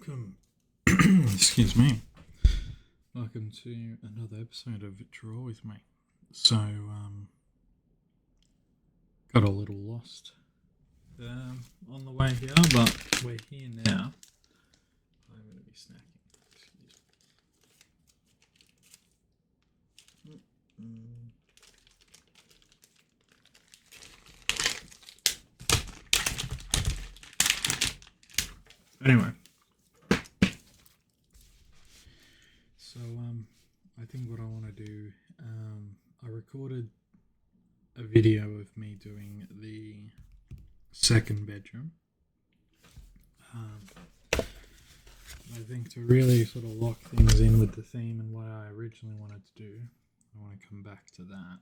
Welcome, excuse me. Welcome to another episode of Draw with me. So, got a little lost on the way here, but we're here now. I'm going to be snacking. Excuse me. Anyway, so I think what I want to do, I recorded a video of me doing the second bedroom. I think to really sort of lock things in with the theme and what I originally wanted to do, I want to come back to that,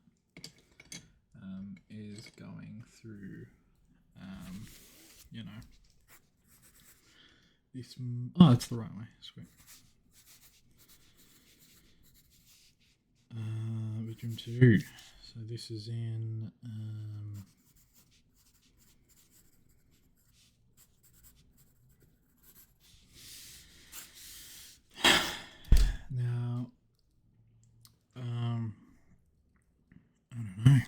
is going through, this, it's the right way, sweet. Bedroom 2, so this is in, now, I don't know,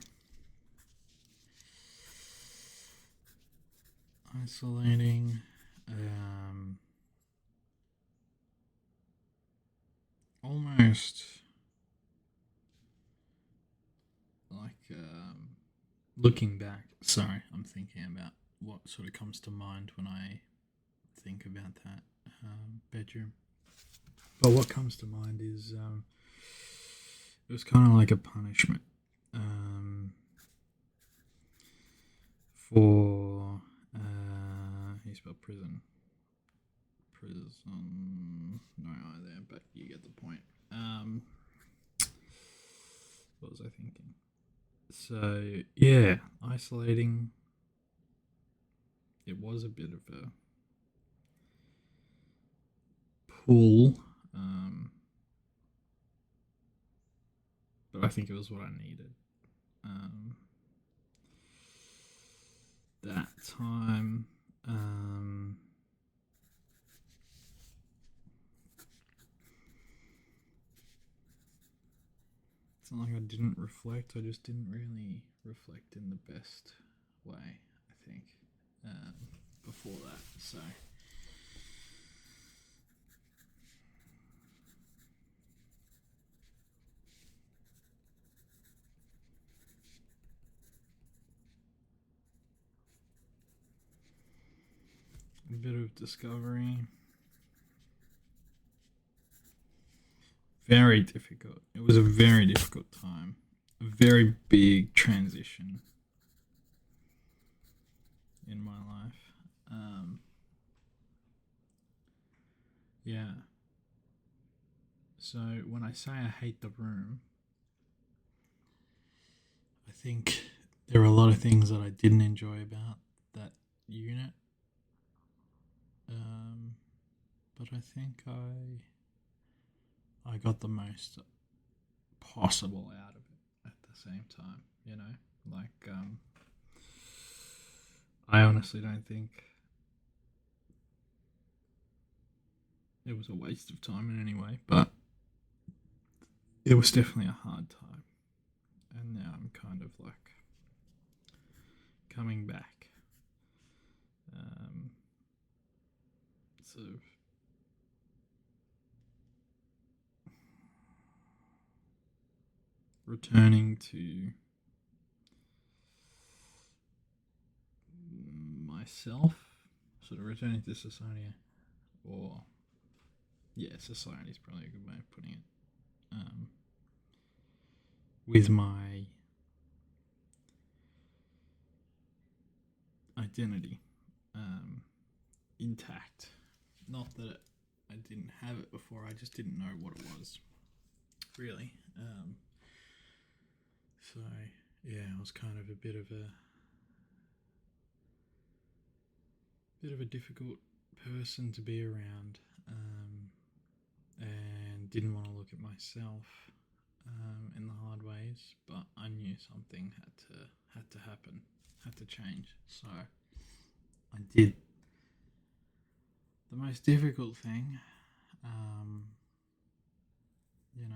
isolating, almost like looking back. Sorry, I'm thinking about what sort of comes to mind when I think about that bedroom. But what comes to mind is it was kind of like a punishment for he spelled prison. No I there, but you get the point. What was I thinking? So yeah, isolating. It was a bit of a pull, but I think it was what I needed. That time, it's not like I didn't reflect. I just didn't really reflect in the best way, I think, before that. So, a bit of discovery. Very difficult. It was a very difficult time. A very big transition in my life. Yeah. So when I say I hate the room, I think there are a lot of things that I didn't enjoy about that unit. But I think I got the most possible out of it at the same time, like I honestly don't think it was a waste of time in any way, but it was definitely a hard time. And now I'm kind of like coming back. Sort of returning to myself, sort of returning to society, or society is probably a good way of putting it. With my identity intact. Not that I didn't have it before, I just didn't know what it was, really. So, yeah, I was kind of a bit of a difficult person to be around, and didn't want to look at myself in the hard ways, but I knew something had to happen, had to change. So I did the most difficult thing, um, you know,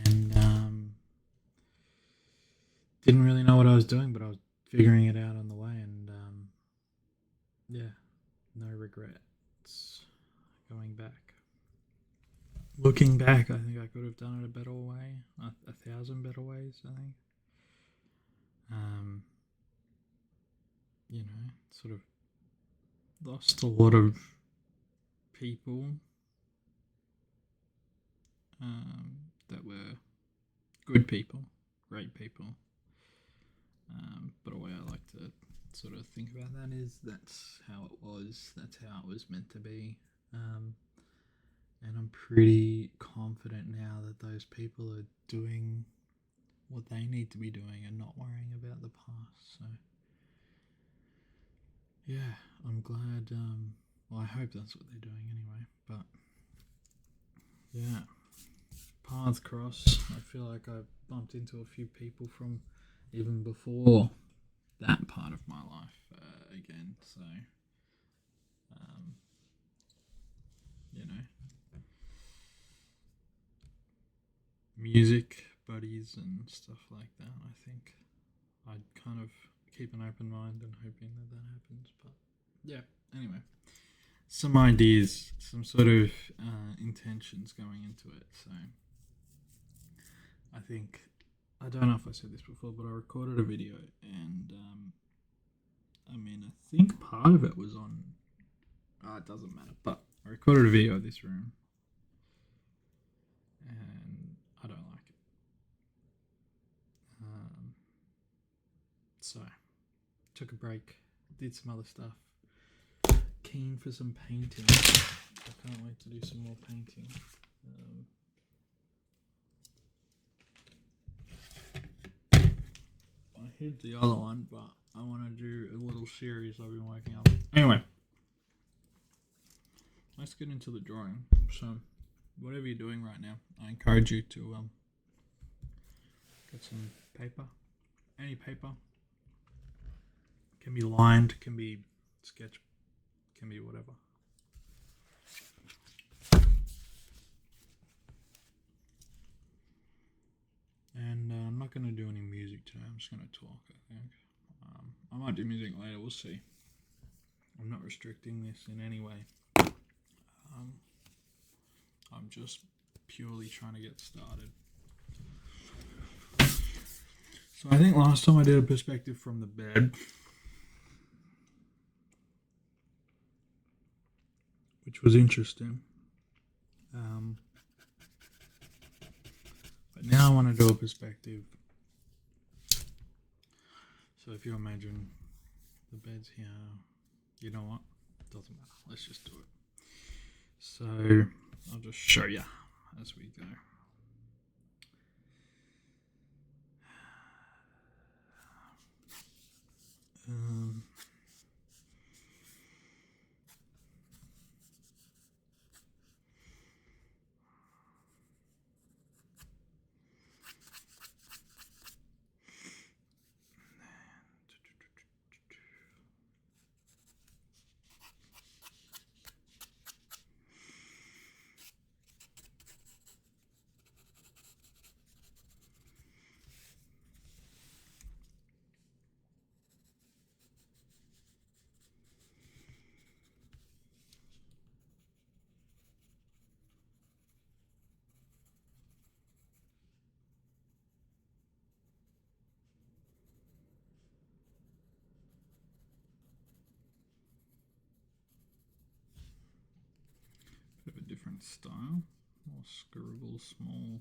and didn't really know what I was doing, but I was figuring it out on the way, and yeah, no regrets going back. Looking back, I think I could have done it a better way, a thousand better ways. I think, um, sort of lost a lot of people that were good people, great people. But a way I like to sort of think about that is that's how it was. That's how it was meant to be. And I'm pretty confident now that those people are doing what they need to be doing and not worrying about the past. So, yeah, I'm glad. Well, I hope that's what they're doing anyway. But, yeah, paths cross. I feel like I've bumped into a few people from even before that part of my life again. So, um, you know, music buddies and stuff like that. I think I'd kind of keep an open mind and hoping that that happens. But yeah, anyway, some ideas, some sort of intentions going into it. So I think, I don't know if I said this before, but I recorded a video and I mean, I think part of it was on, it doesn't matter, but I recorded a video of this room and I don't like it. So, took a break, did some other stuff. Keen for some painting. I can't wait to do some more painting. I hid the other one, but I want to do a little series I've been working on. Anyway, let's get into the drawing. So, whatever you're doing right now, I encourage you to get some paper. Any paper. Can be lined, can be sketch, can be whatever. And I'm not going to do any music today. I'm just going to talk, I think. I might do music later. We'll see. I'm not restricting this in any way. I'm just purely trying to get started. So I think last time I did a perspective from the bed, which was interesting. But now I want to do a perspective. So if you imagine the bed's here, you know what? Doesn't matter. Let's just do it. So I'll just show you as we go. Bit of a different style, more scribble, small.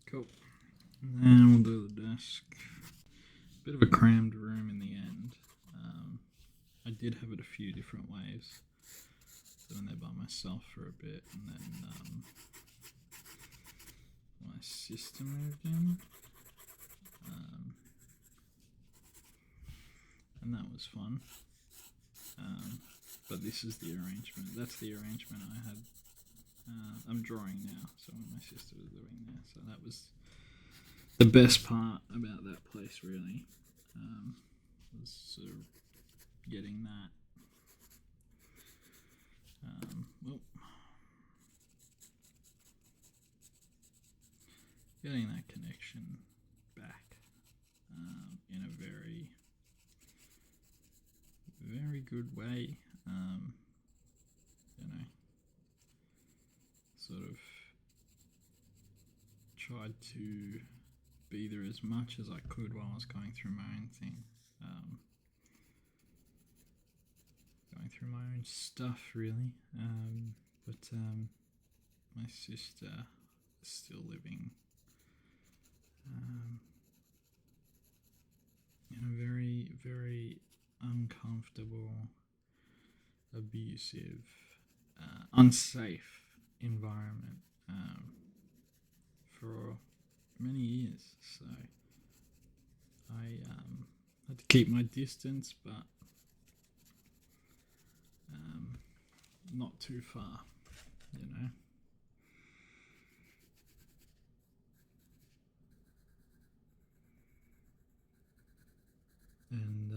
Cool. And then we'll do the desk. Bit of a crammed room in the end. I did have it a few different ways. Doing there by myself for a bit, and then my sister moved in. And that was fun. But this is the arrangement. That's the arrangement I had. I'm drawing now, so my sister was living there. So that was the best part about that place, really. Was sort of getting that. Getting that connection back in a very, very good way. Sort of tried to be there as much as I could while I was going through my own thing. Going through my own stuff, really. But my sister is still living in a very, very uncomfortable, abusive, unsafe environment for many years. So I had to keep my distance, but not too far, you know. And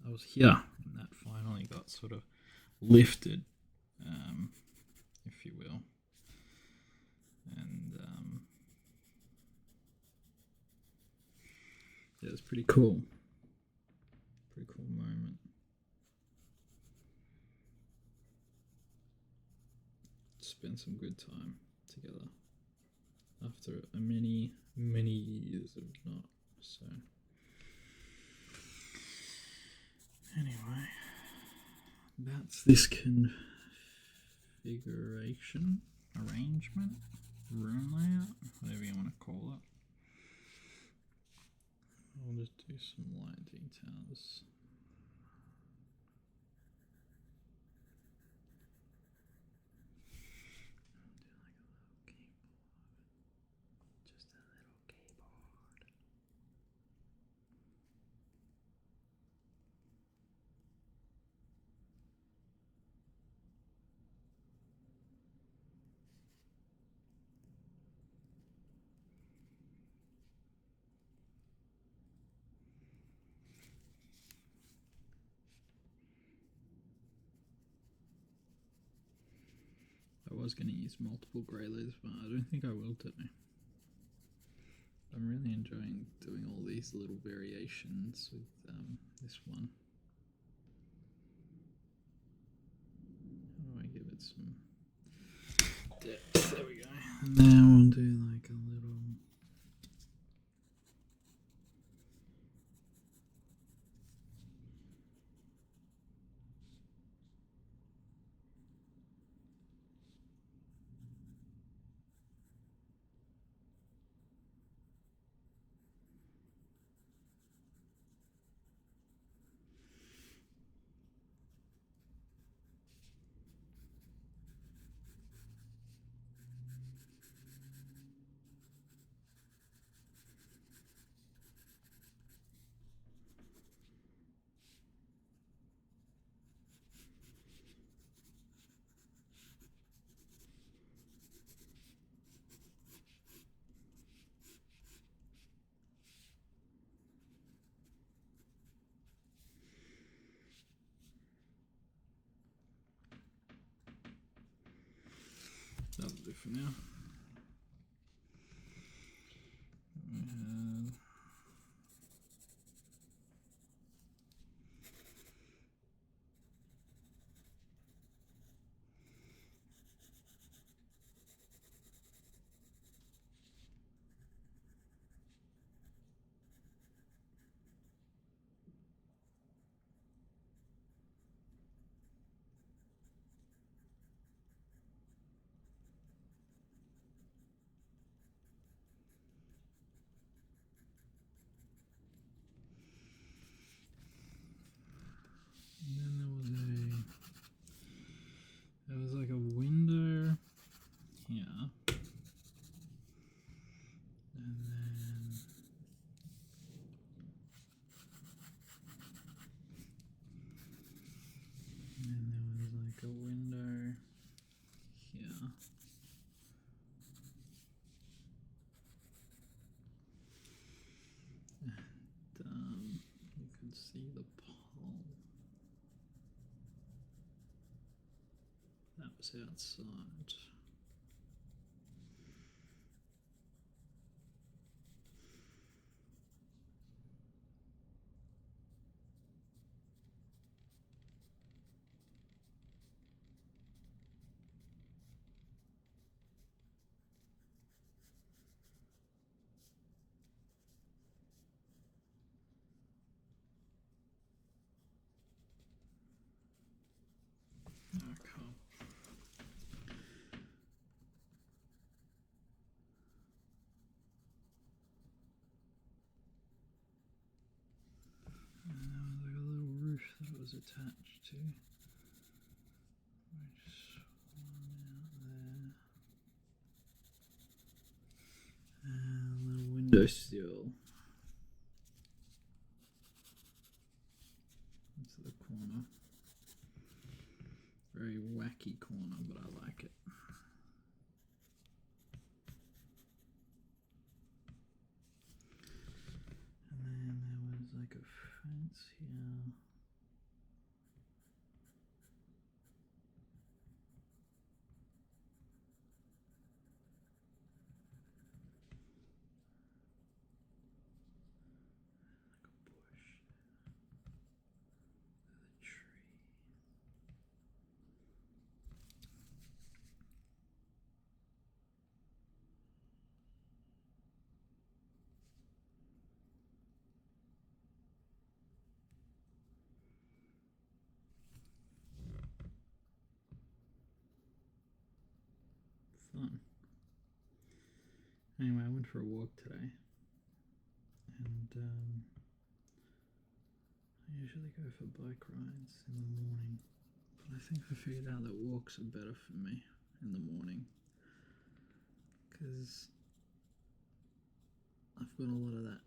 I was here, and that finally got sort of lifted, if you will. And yeah, it was pretty cool. Pretty cool moment. Spent some good time together after a many years of not. So anyway, that's this configuration, arrangement, room layout, whatever you want to call it. I'll just do some light details. I was going to use multiple grey leaves, but I don't think I will today. I'm really enjoying doing all these little variations with this one. How do I give it some depth? There we go. And now we'll do like a little... That'll do for now. see the pole. That was outside. Okay. And there was like a little roof that it was attached to. Which one out there? And a little windowsill. Into the corner. Very wacky corner, but I like it. And then there was like a fence here. Like a bush. With a tree. Fun. Anyway, I went for a walk today, and I usually go for bike rides in the morning, but I think I figured out that walks are better for me in the morning, because I've got a lot of that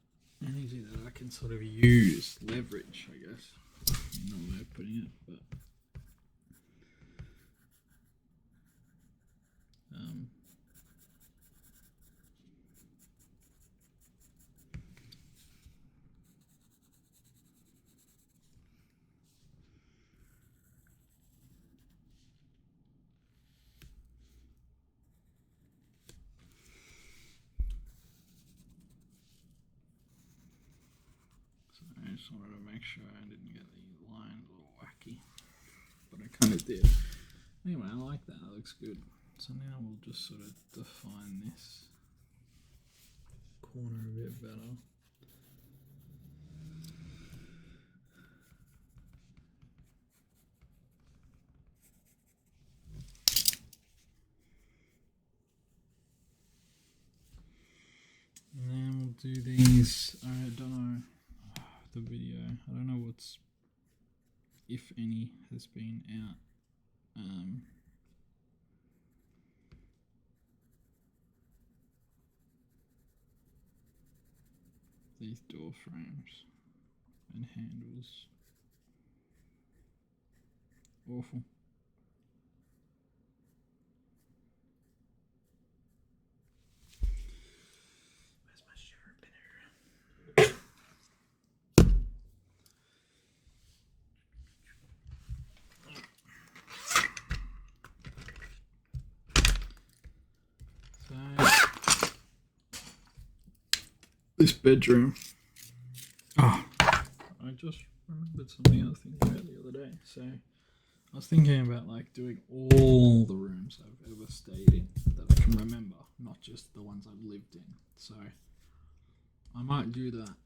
energy that I can sort of use, leverage, I guess, no way of putting it, but I just wanted to make sure I didn't get the lines all wacky, but I kind of did. Anyway, I like that. That looks good. So now we'll just sort of define this corner a bit better. And then we'll do these. I don't know the video. I don't know what's, if any, has been out. These door frames and handles. Awful. Where's my sharpener? So, this bedroom. Oh, I just remembered something I was thinking about the other day. So I was thinking about like doing all the rooms I've ever stayed in that I can remember, not just the ones I've lived in. So I might do that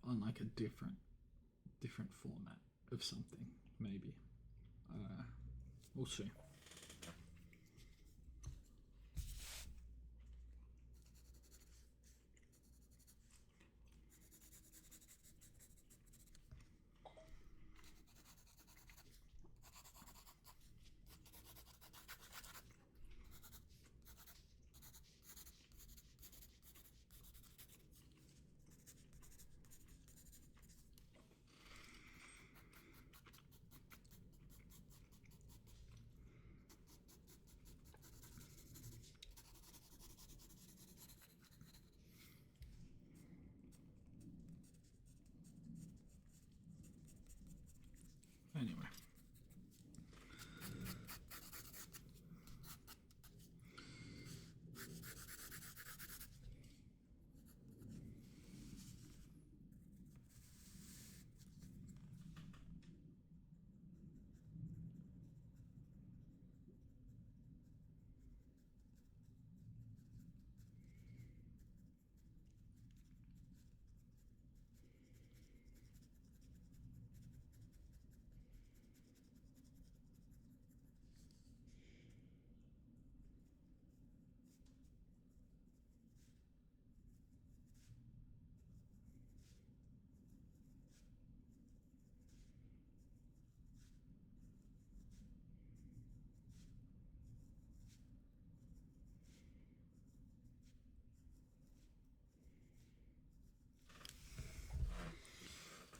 on like a different format of something, maybe. We'll see.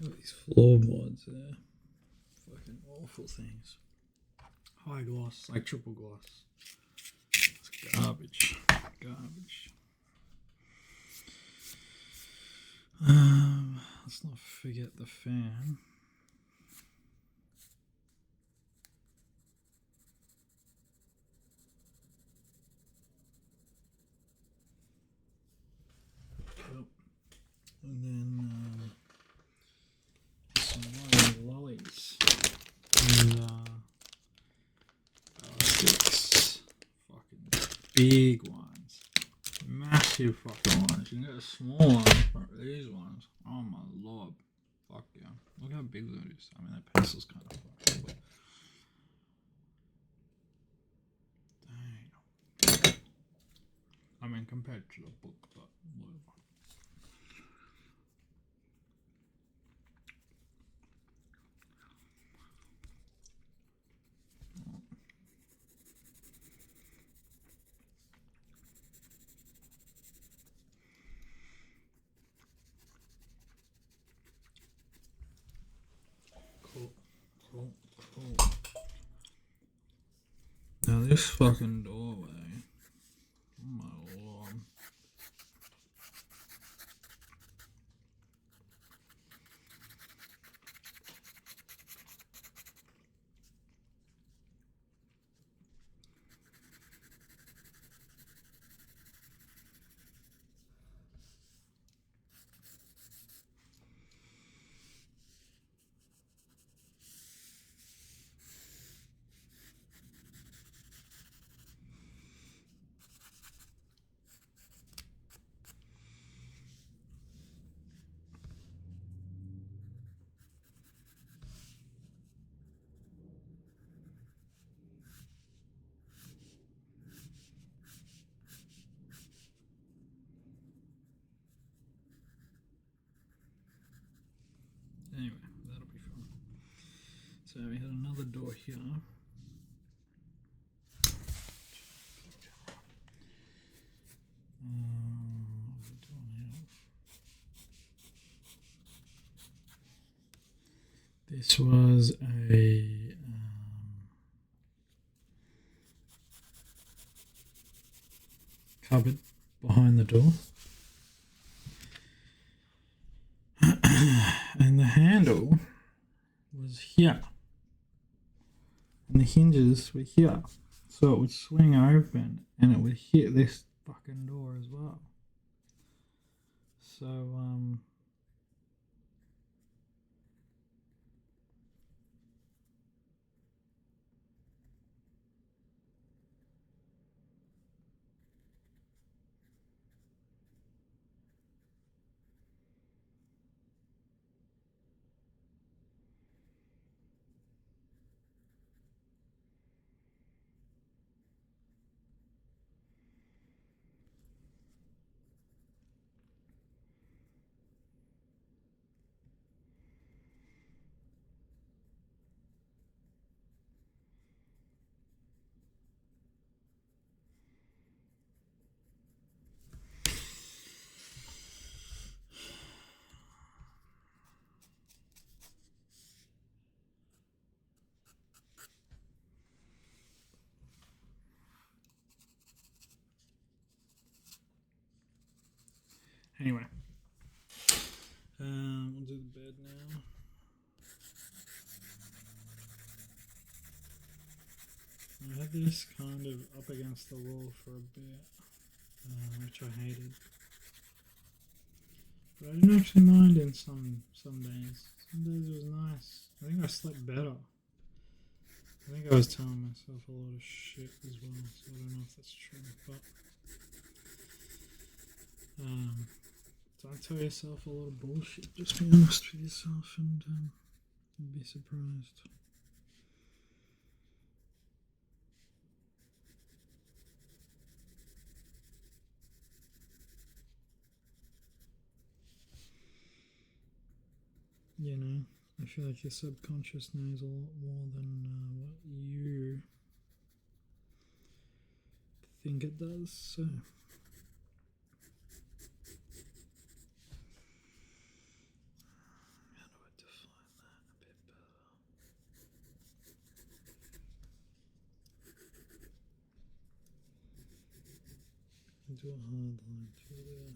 Look at these floorboards there. Fucking awful things. High gloss, like triple gloss. It's garbage. Garbage. Let's not forget the fan. And then some lollies and six fucking big ones, massive fucking ones. You can get a small one, but these ones, oh my lord, fuck yeah! Look how big that is. I mean, that pencil's kind of fucked, but dang. I mean, compared to the book, but whatever. Cool. Now this fucking doorway. Oh my lord. Anyway, that'll be fun. So we had another door here. What's it doing here? This was a cupboard behind the door. And the handle was here. And the hinges were here. So it would swing open and it would hit this fucking door as well. So, anyway. We'll do the bed now. I had this kind of up against the wall for a bit, which I hated. But I didn't actually mind in some days. Some days it was nice. I think I slept better. I think I was telling myself a lot of shit as well, so I don't know if that's true. But don't tell yourself a lot of bullshit. Just be honest with yourself and you'll be surprised. You know, I feel like your subconscious knows a lot more than what you think it does. So, how do I into a hard line through there.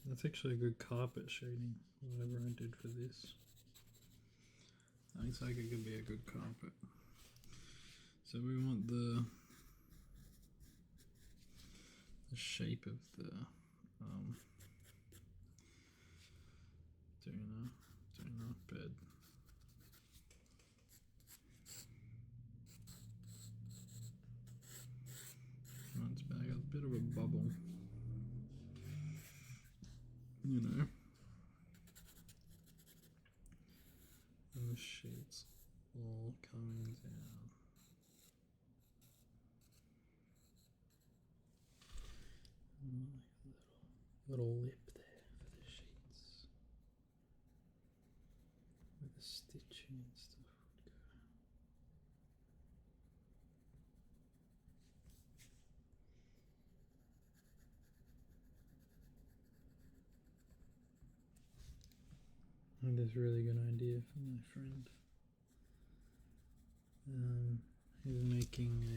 That's actually a good carpet shading, whatever I did for this. Looks like it could be a good carpet. So we want the shape of the doing bed. It's got a bit of a bubble, you know, and the sheets all coming down. Little lip there for the sheets, where the stitching and stuff would go. I think that's a really good idea for my friend. He's making a.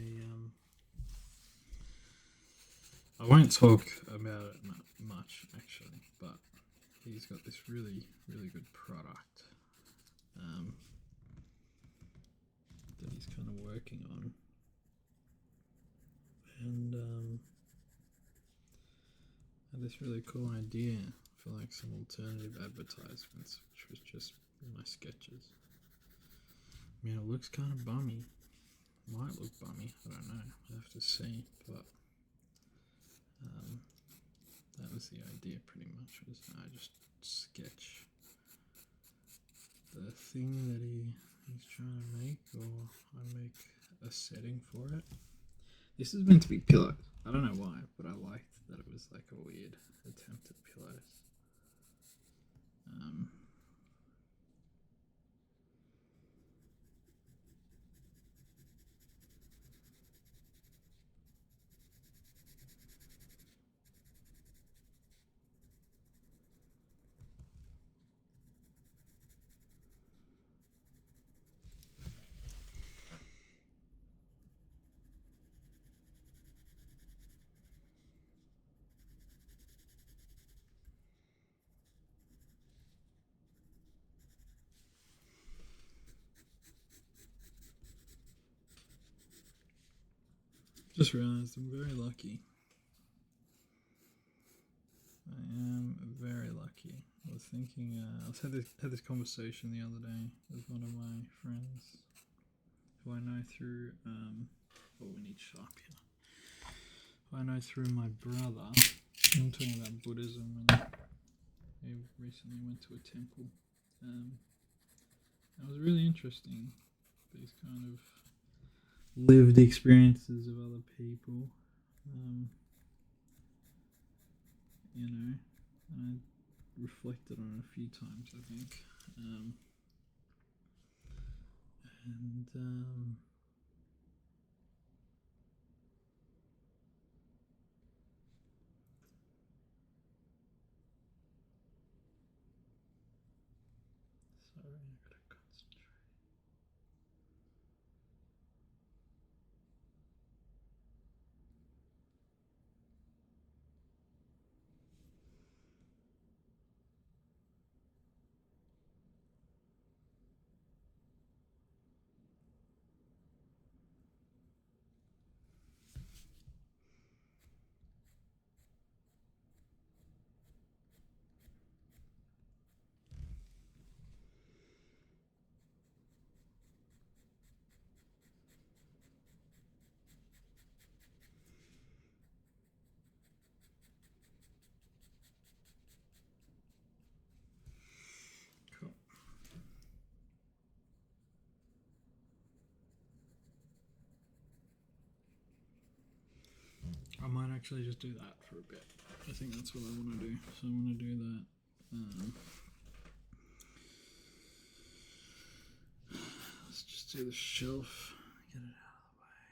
I won't talk about it much actually, but he's got this really good product that he's kind of working on, and had this really cool idea for like some alternative advertisements, which was just my sketches. I mean, it looks kind of bummy. Might look bummy. I don't know. I have to see. But that was the idea, pretty much. Was I just sketch the thing that he's trying to make, or I make a setting for it. This is meant to be pillows. I don't know why, but I liked that it was like a weird attempt at pillows. Just realised I'm very lucky. I am very lucky. I was thinking, I had this conversation the other day with one of my friends who I know through, we need sharp here. Who I know through my brother. I'm talking about Buddhism, and he recently went to a temple. It was really interesting, these kind of lived experiences of other people, you know, and I reflected on it a few times, I think, sorry, I gotta concentrate. Cool. I might actually just do that for a bit. I think that's what I want to do. So I want to do that. Let's just do the shelf. Get it out of the way.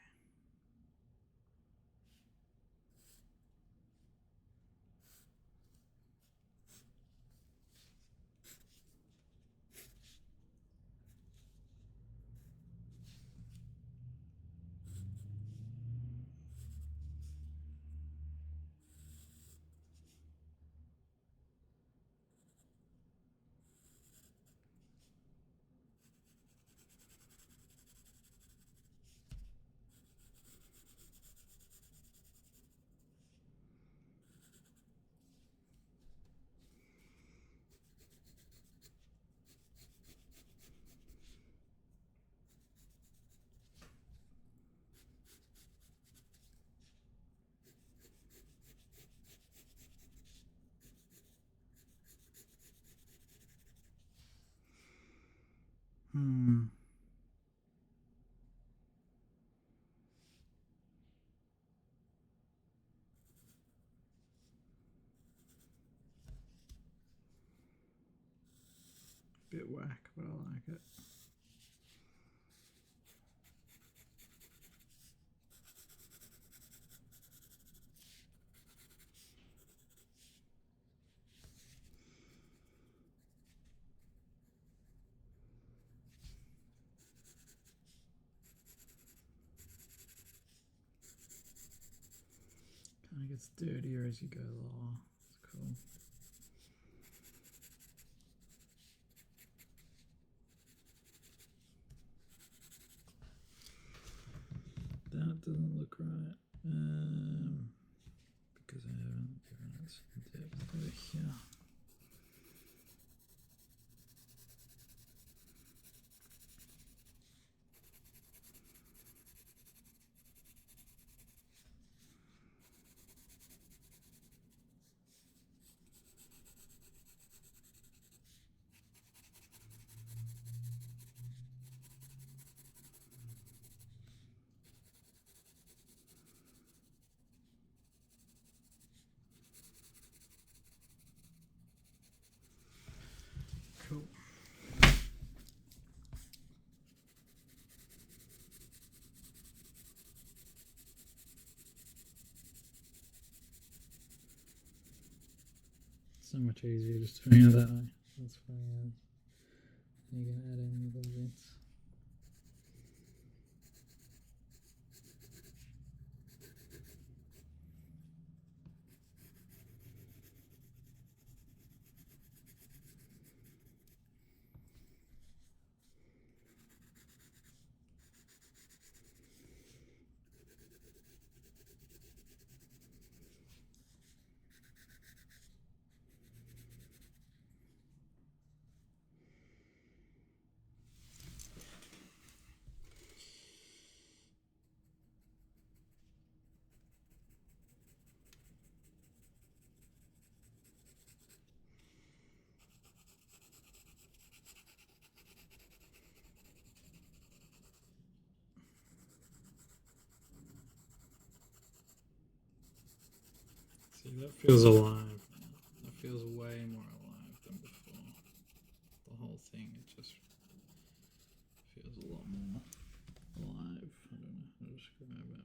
whack, but I like it. Kind of gets dirtier as you go lower. It's cool. That doesn't look right. Because I haven't given it some depth over here. Cool. So much easier just doing it that way. That's funny. You can add any little bits. See, that feels alive now. That feels way more alive than before. The whole thing, it just feels a lot more alive. I don't know how to describe it.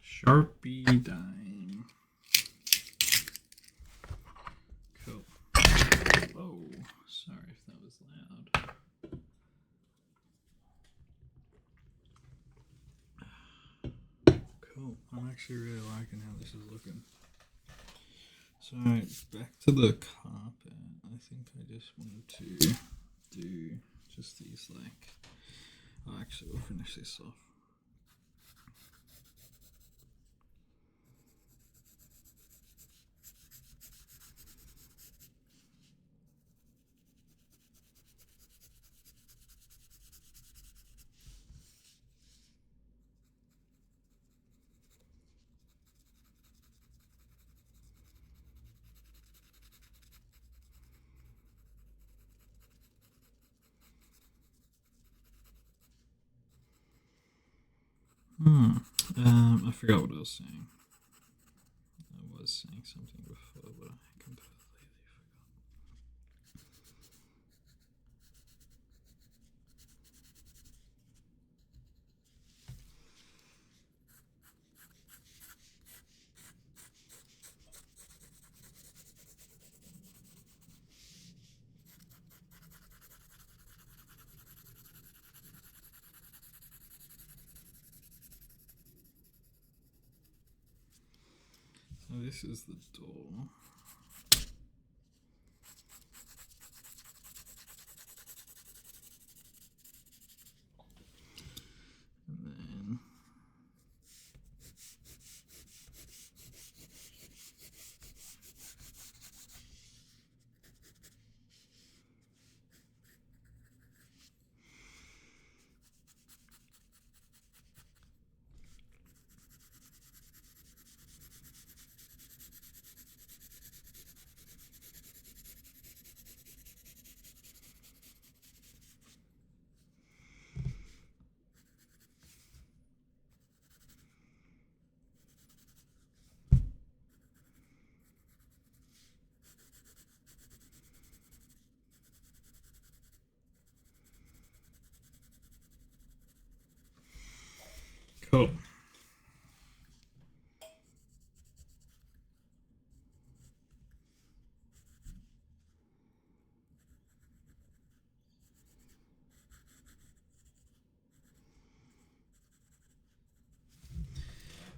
Sharpie dime. Cool. Whoa, sorry if that was loud. Cool. I'm actually really liking how this is looking. So back to the carpet. I think I just wanted to do just these actually we'll finish this off. I forgot what I was saying. I was saying something before, but I completely forgot. So this is the door. And then cool.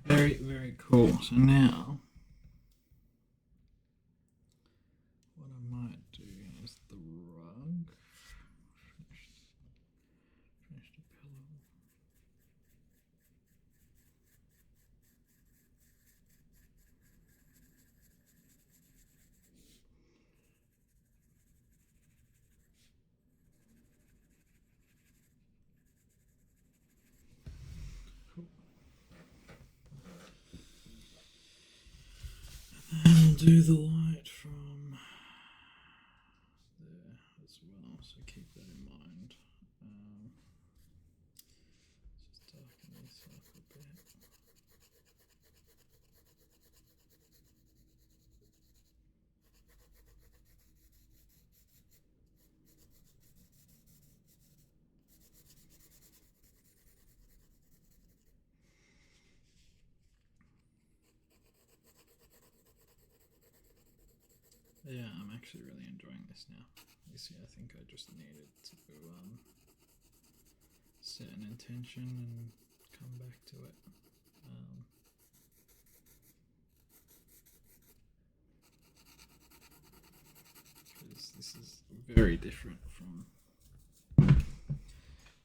Very, very cool. So now, what I might do is the rug. Finish the pillow. And do the light from there as well, so keep that in mind. Just darken this up a bit. Yeah, I'm actually really enjoying this now. You see, I think I just needed to set an intention and come back to it. Because this is very different from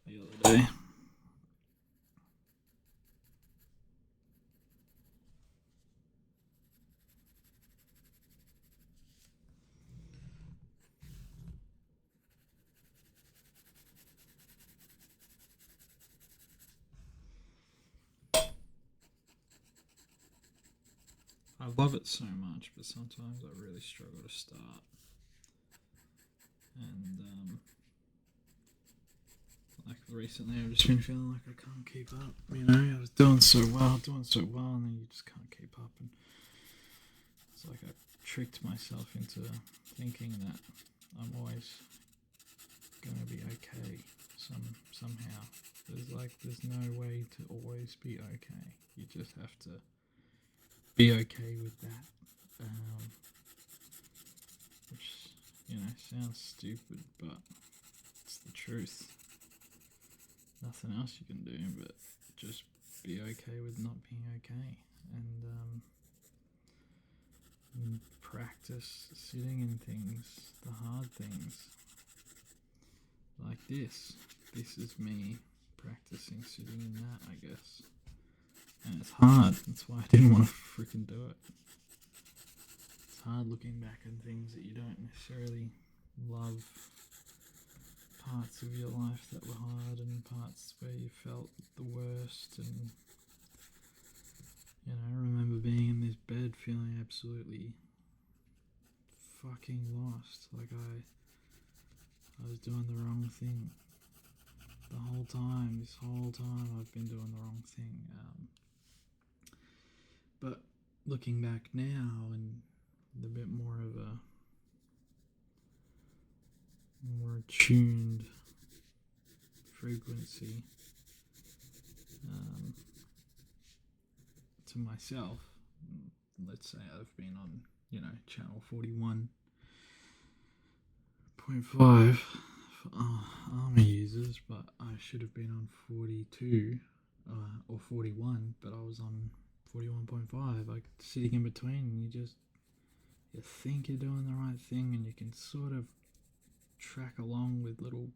the other day. I love it so much, but sometimes I really struggle to start. And like recently, I've just been feeling like I can't keep up. You know, I was doing so well, and then you just can't keep up. And it's like I tricked myself into thinking that I'm always gonna be okay somehow. There's no way to always be okay. You just have to be okay with that. Which, you know, sounds stupid, but it's the truth. Nothing else you can do but just be okay with not being okay, and practice sitting in things, the hard things, like this. This is me practicing sitting in that, I guess. And it's hard. That's why I didn't want to freaking do it. It's hard looking back on things that you don't necessarily love. Parts of your life that were hard and parts where you felt the worst. And, I remember being in this bed feeling absolutely fucking lost. Like I was doing the wrong thing. The whole time, this whole time I've been doing the wrong thing. But looking back now and a bit more of a more tuned frequency to myself. Let's say I've been on, channel 41.5 for army users, but I should have been on 42 or 41, but I was on 41.5, like sitting in between, and you think you're doing the right thing, and you can sort of track along with little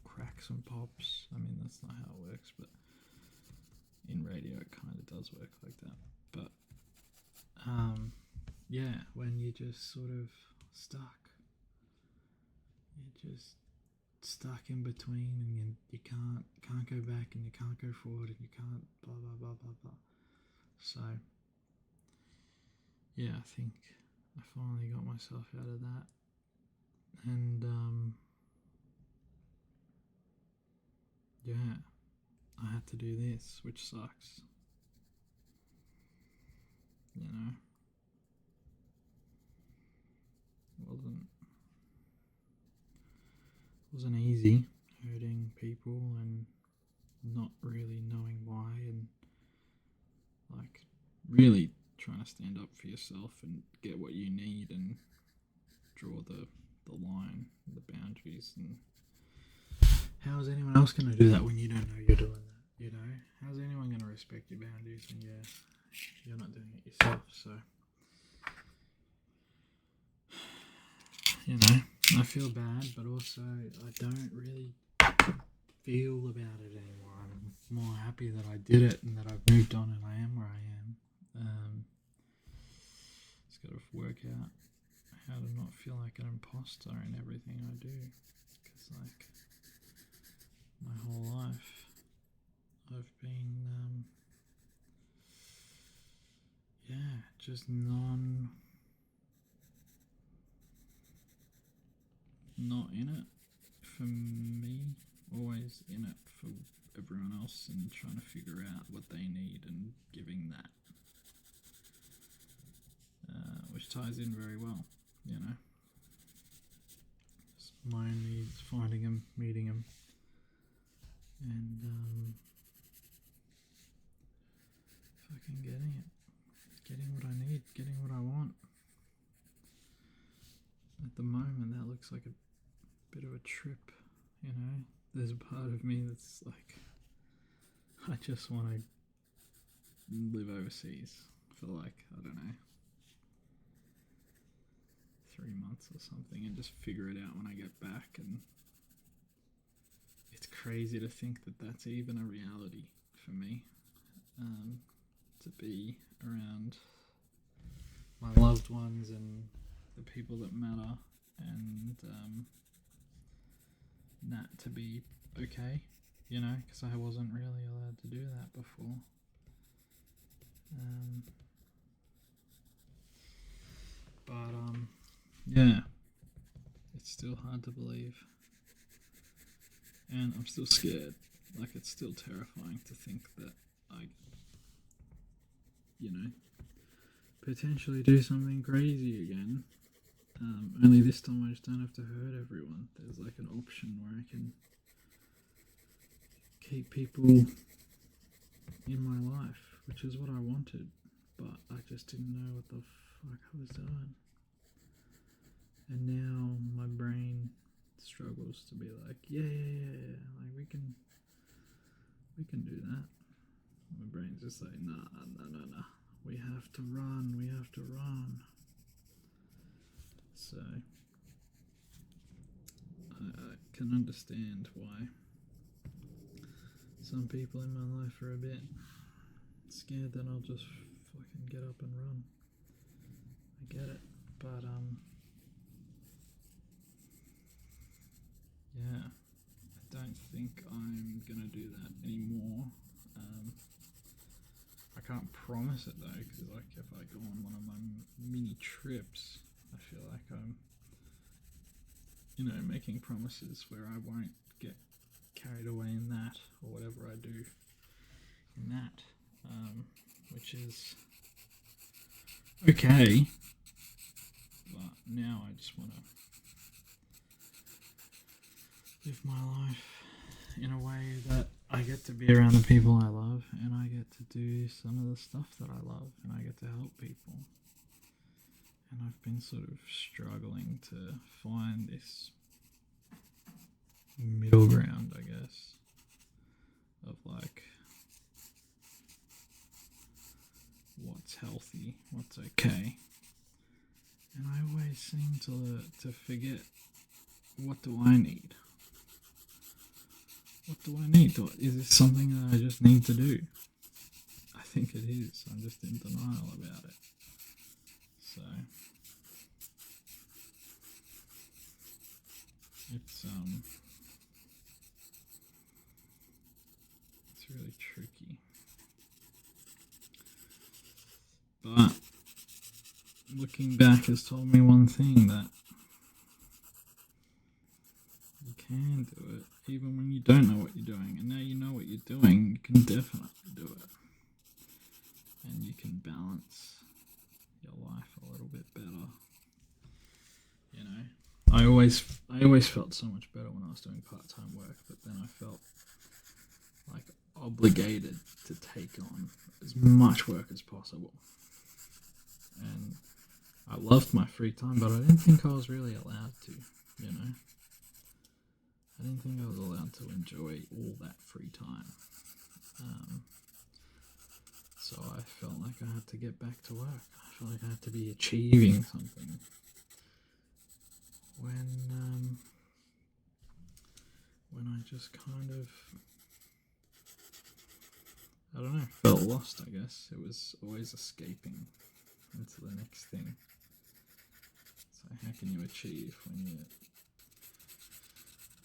cracks and pops. I mean, that's not how it works, but in radio it kind of does work like that. But when you're just sort of stuck, you're just stuck in between, and you can't go back, and you can't go forward, and you can't blah blah blah blah blah. So yeah, I think I finally got myself out of that, and I had to do this, which sucks. Wasn't easy hurting people and not really knowing why, and like really trying to stand up for yourself and get what you need and draw the line, the boundaries. And how is anyone else going to do that when you don't know you're doing that? How's anyone going to respect your boundaries when you're not doing it yourself? So I feel bad, but also I don't really feel about it anymore. I'm more happy that I did it and that I've moved on and I am where I am. Just got to work out how to not feel like an imposter in everything I do, because my whole life I've been just not in it for me, always in it for everyone else, and trying to figure out what they need and giving that, which ties in very well, Just my own needs, finding them, meeting them, and fucking getting what I need, getting what I want. At the moment, that looks like a bit of a trip, There's a part of me that's like, I just want to live overseas for I don't know, 3 months or something, and just figure it out when I get back. And it's crazy to think that that's even a reality for me, to be around my loved ones and the people that matter, and that to be okay, because I wasn't really allowed to do that before. It's still hard to believe, and I'm still scared. Like, it's still terrifying to think that I, potentially do something crazy again. Only this time I just don't have to hurt everyone. There's like an option where I can keep people in my life, which is what I wanted, but I just didn't know what the fuck I was doing. And now my brain struggles to be like, yeah, like we can do that. My brain's just like, nah. We have to run. So I can understand why some people in my life are a bit scared that I'll just fucking get up and run. I get it, but yeah, I don't think I'm gonna do that anymore. I can't promise it though, because like if I go on one of my mini trips, I feel like I'm, making promises where I won't get carried away in that or whatever I do in that, which is okay. But now I just want to live my life in a way that I get to be around the people I love, and I get to do some of the stuff that I love, and I get to help people. And I've been sort of struggling to find this middle ground, I guess, of like what's healthy, what's okay. And I always seem to forget, what do I need? What do I need? Is this something that I just need to do? I think it is. I'm just in denial about it. So it's really tricky. But looking back has told me one thing, that you can do it even when you don't know what you're doing. And now you know what you're doing, you can definitely do it. And you can balance your life a little bit better. I always felt so much better when I was doing part-time work, but then I felt like obligated to take on as much work as possible. And I loved my free time, but I didn't think I was really allowed to, I didn't think I was allowed to enjoy all that free time. So I felt like I had to get back to work. I felt like I had to be achieving something. When I just kind of, I don't know, felt lost, I guess. It was always escaping into the next thing. So how can you achieve when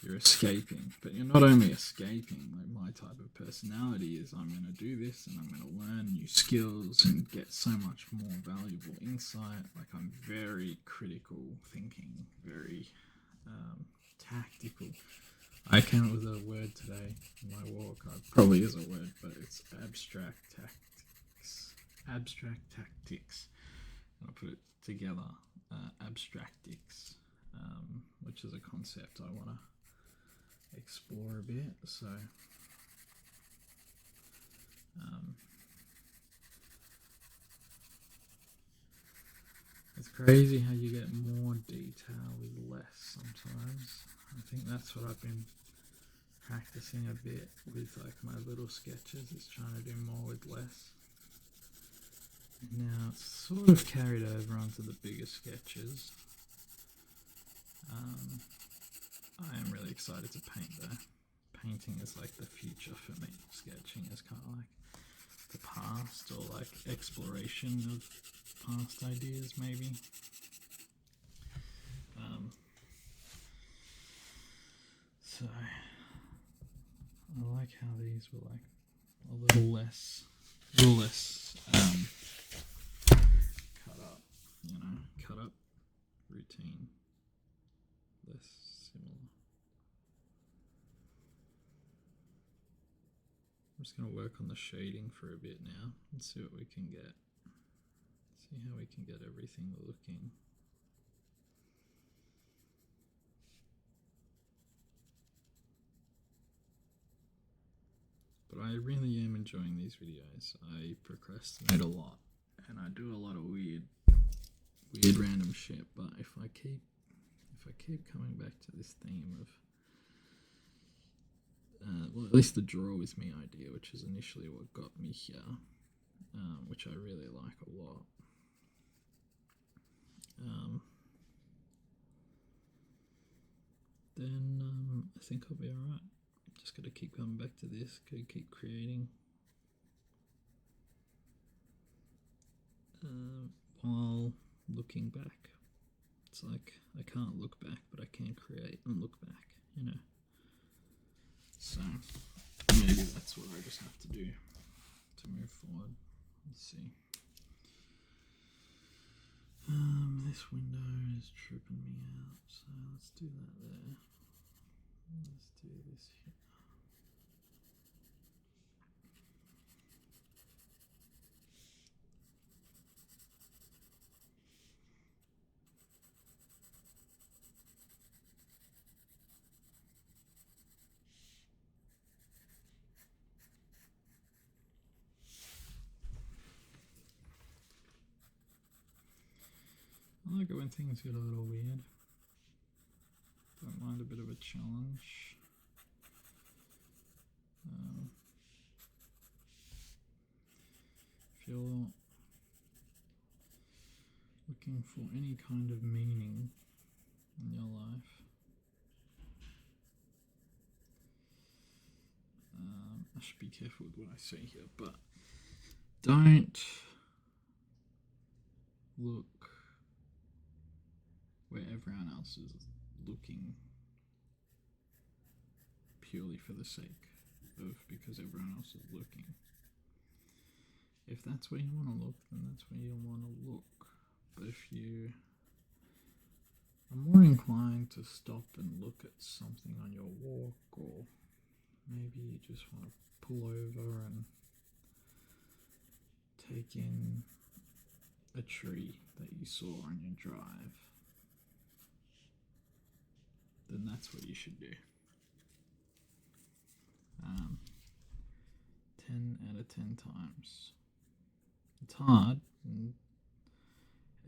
you're escaping? But you're not only escaping, like my type of personality is, I'm going to do this and I'm going to learn new skills and get so much more valuable insight. Like I'm very critical thinking, very tactical. I came up with a word today in my walk. It probably is a word, but it's abstract tactics. Abstract tactics. And I put it together, abstractics, which is a concept I want to explore a bit. So, it's crazy how you get more detail with less sometimes. I think that's what I've been practicing a bit with, like my little sketches, is trying to do more with less. And now it's sort of carried over onto the bigger sketches. I am really excited to paint though. Painting is like the future for me. Sketching is kind of like the past, or like exploration of past ideas maybe. So I like how these were like a little less cut up routine, less similar. I'm just going to work on the shading for a bit now and see what we can get. See how we can get everything looking. But I really am enjoying these videos. I procrastinate a lot, and I do a lot of weird random shit. But if I keep coming back to this theme of well, at least the draw with me idea, which is initially what got me here, which I really like a lot. Then I think I'll be alright. Just got to keep coming back to this, keep creating. While looking back. It's like I can't look back, but I can create and look back, you know. So maybe that's what I just have to do to move forward. Let's see. This window is tripping me out, so let's do that there. Let's do this here. I like it when things get a little weird. Don't mind a bit of a challenge. If you're looking for any kind of meaning in your life, I should be careful with what I say here, but don't look where everyone else is looking purely for the sake of because everyone else is looking. If that's where you want to look, then that's where you want to look. But if you are more inclined to stop and look at something on your walk, or maybe you just want to pull over and take in a tree that you saw on your drive, then that's what you should do. 10 out of 10 times. It's hard, and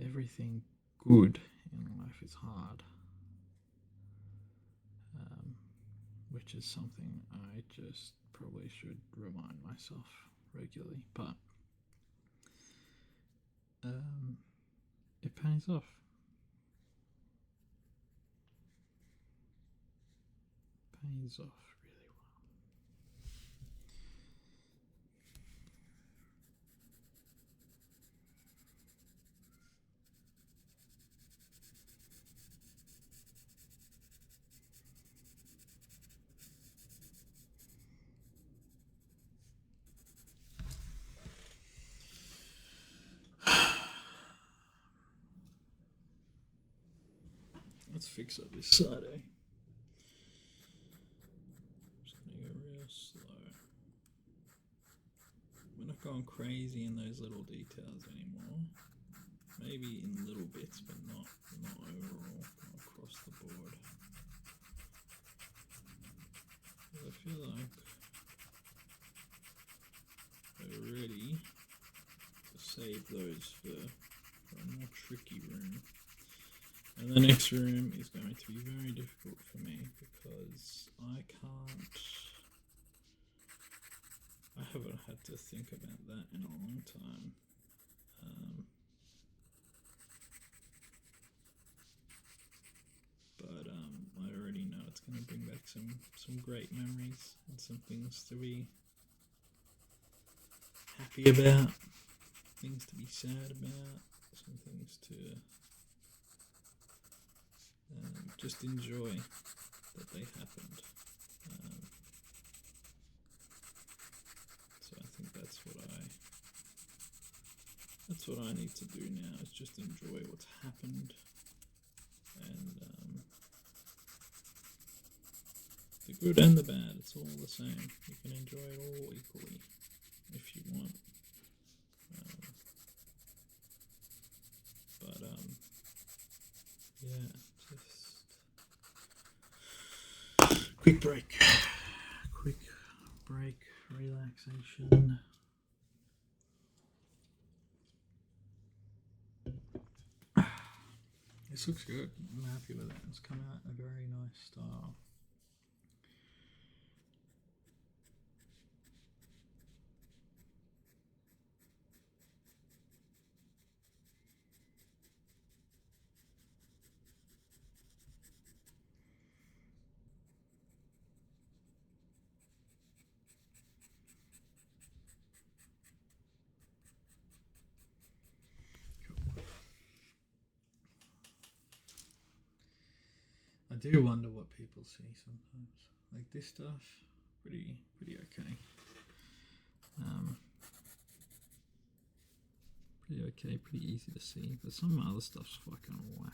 everything good in life is hard, which is something I just probably should remind myself regularly, but it pays off. Pays off really well. Let's fix up this side, eh? Just gonna go real slow. We're not going crazy in those little details anymore. Maybe in little bits, but not overall, not across the board. I feel like we're ready to save those for a more tricky room. And the next room is going to be very difficult for me because I haven't had to think about that in a long time. But I already know it's going to bring back some great memories and some things to be happy about, things to be sad about, some things to just enjoy that they happened. So I think that's what I need to do now, is just enjoy what's happened, and the good and the bad, it's all the same. You can enjoy it all equally if you want. But yeah, just quick break, relaxation. This looks good. I'm happy with it. It's come out in a very nice style. do wonder what people see sometimes. Like this stuff, pretty okay. Pretty okay, pretty easy to see. But some other stuff's fucking whack.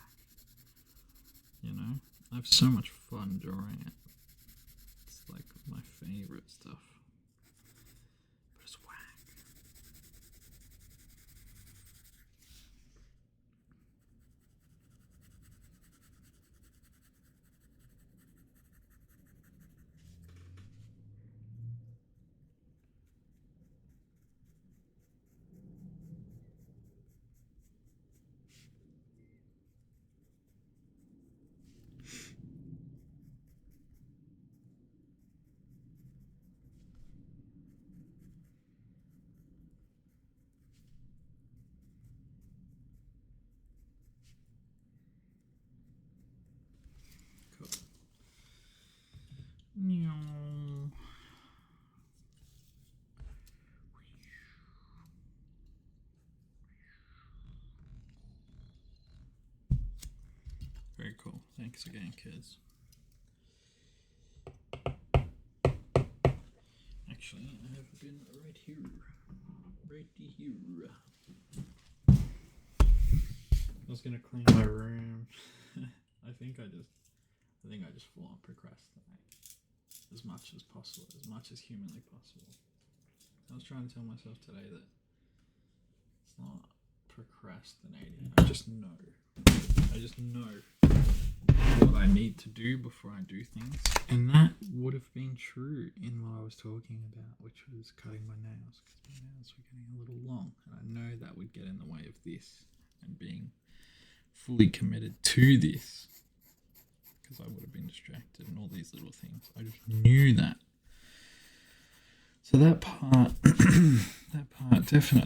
You know? I have so much fun drawing it. It's like my favorite stuff. But it's whack. Cool. Very cool. Thanks again, kids. Actually, I have a bin right here. Right here. I was gonna clean my room. I think I just full on procrastinate as much as possible, as much as humanly possible. I was trying to tell myself today that it's not procrastinating. I just know what I need to do before I do things. And that would have been true in what I was talking about, which was cutting my nails, because my nails were getting a little long. And I know that would get in the way of this and being fully committed to this, because I would have been distracted and all these little things. I just knew that. So that part, definitely